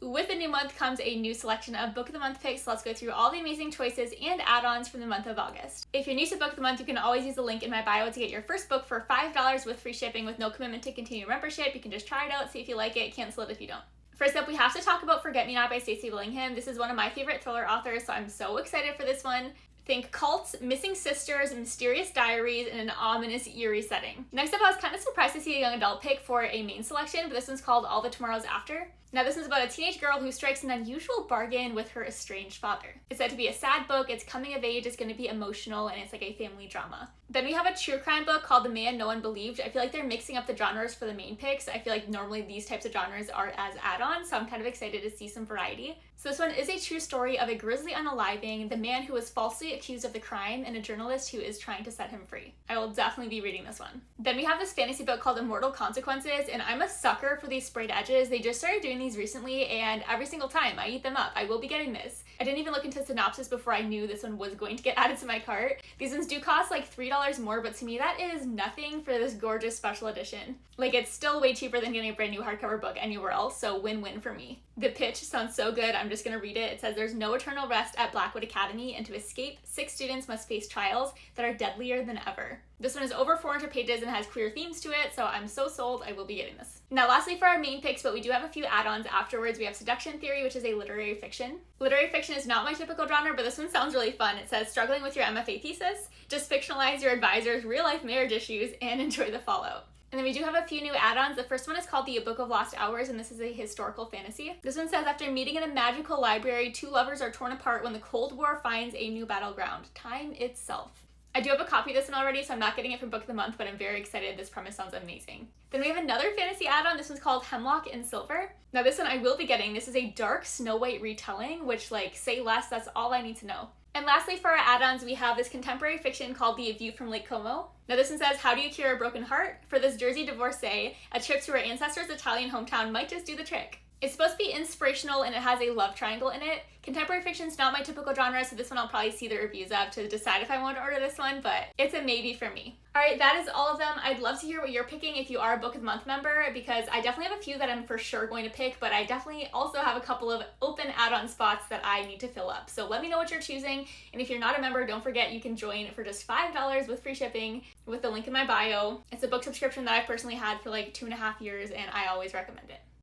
With the new month comes a new selection of Book of the Month picks, so let's go through all the amazing choices and add-ons from the month of August. If you're new to Book of the Month, you can always use the link in my bio to get your first book for $5 with free shipping with no commitment to continue membership. You can just try it out, see if you like it, cancel it if you don't. First up, we have to talk about Forget Me Not by Stacey Willingham. This is one of my favorite thriller authors, so I'm so excited for this one. Think cults, missing sisters, mysterious diaries, in an ominous, eerie setting. Next up, I was kind of surprised to see a young adult pick for a main selection, but this one's called All the Tomorrows After. Now, this one's about a teenage girl who strikes an unusual bargain with her estranged father. It's said to be a sad book, it's coming of age, it's going to be emotional, and it's like a family drama. Then we have a true crime book called The Man No One Believed. I feel like they're mixing up the genres for the main picks. I feel like normally these types of genres are as add-ons, so I'm kind of excited to see some variety. So this one is a true story of a grisly unaliving, the man who was falsely accused of the crime, and a journalist who is trying to set him free. I will definitely be reading this one. Then we have this fantasy book called Immortal Consequences, and I'm a sucker for these sprayed edges. They just started doing these recently, and every single time I eat them up. I will be getting this. I didn't even look into synopsis before I knew this one was going to get added to my cart. These ones do cost like $3 more, but to me that is nothing for this gorgeous special edition. Like, it's still way cheaper than getting a brand new hardcover book anywhere else, so win-win for me. The pitch sounds so good, I'm just gonna read it. It says, there's no eternal rest at Blackwood Academy, and to escape, 6 students must face trials that are deadlier than ever. This one is over 400 pages and has queer themes to it, so I'm so sold, I will be getting this. Now lastly for our main picks, but we do have a few add-ons afterwards, we have Seduction Theory, which is a literary fiction. Literary fiction is not my typical genre, but this one sounds really fun. It says, struggling with your MFA thesis, just fictionalize your advisor's real-life marriage issues, and enjoy the fallout. And then we do have a few new add-ons. The first one is called The Book of Lost Hours, and this is a historical fantasy. This one says, after meeting in a magical library, 2 lovers are torn apart when the Cold War finds a new battleground, time itself. I do have a copy of this one already, so I'm not getting it from Book of the Month, but I'm very excited. This premise sounds amazing. Then we have another fantasy add-on. This one's called Hemlock in Silver. Now this one I will be getting. This is a dark Snow White retelling, which, like, say less, that's all I need to know. And lastly, for our add-ons, we have this contemporary fiction called The View from Lake Como. Now this one says, how do you cure a broken heart? For this Jersey divorcee, a trip to her ancestors' Italian hometown might just do the trick. It's supposed to be inspirational and it has a love triangle in it. Contemporary fiction's not my typical genre, so this one I'll probably see the reviews of to decide if I want to order this one, but it's a maybe for me. Alright, that is all of them. I'd love to hear what you're picking if you are a Book of the Month member, because I definitely have a few that I'm for sure going to pick, but I definitely also have a couple of open add-on spots that I need to fill up. So let me know what you're choosing, and if you're not a member, don't forget you can join for just $5 with free shipping with the link in my bio. It's a book subscription that I've personally had for like 2.5 years, and I always recommend it.